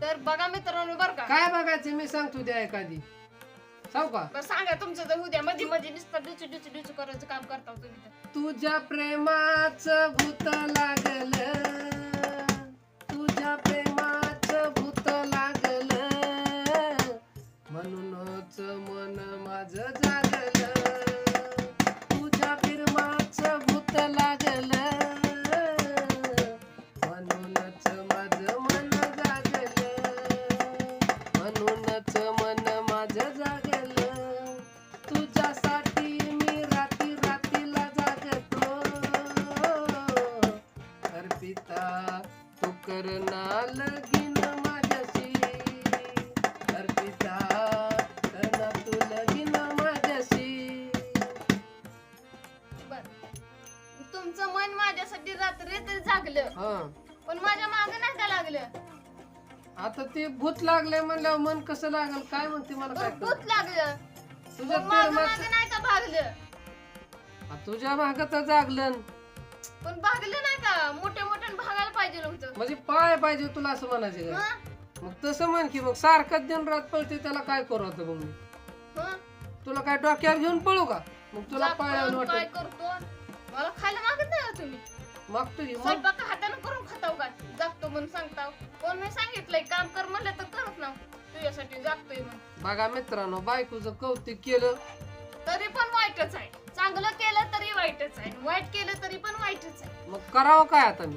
तर बघा मित्रांनो बर का काय बघायचं मी सांगतो द्या एखादी सांगू का बरं सांगा तुमचं जर उद्या मध्ये मध्ये नुसतं डिचू डिचू डिचू करायचं काम करता तुम्ही तर. तुझ्या प्रेमाचं भूत लागलं तुझ्या प्रेमाचं भूत लागलं म्हणूनच मन माझं जागलं तुझ्या प्रेमाचं भूत लागलं म्हणूनच माझं मन जागलं म्हणूनच मन माझं जागलं तुझ्यासाठी मी राती रातीला जागतो अर्पिता तू करना लगीन माझ्याशी अर्पिता करना तू लगीन माझ्याशी बर तुमचं मन माझ्यासाठी रात्री तरी जागलं हा पण माझ्या मागे नाही का लागलं आता ते भूत लागले म्हणल्यावर मन कसं लागल काय म्हणते मला काय भूत कळत लागलं तुझ्या मग मागं प्रेमाचं मागं नाही का भागलं तुझ्या माग तर जागलं पण भागलं नाही का मोठ्या मोठ्यानं भागायला पाहिजे नव्हतं म्हणजे पाय पाहिजे तुला असं म्हणायचं का हं? मग तसं म्हण की मग सारखं दिन रात पळते त्याला काय करू आता मग मी हं? तुला काय डोक्यावर घेऊन पळू का मग तुला जा पायावर कोण काय वाटत करतो मला खायला मागत नाही का तुम्ही मागतो की मग स्वयंपाक हाताने करून खाताव का जागतो म्हणून सांगताव कोण नाही सांगितलंय काम कर म्हणलं तर करत ना तुझ्यासाठी जागतोय म्हणून बघा मित्रांनो बायकोचं कौतुक केलं तरी पण वाईटच आहे चांगलं केलं तरी वाईटच आहे वाईट केलं तरी पण वाईटच आहे मग करावं काय आता मी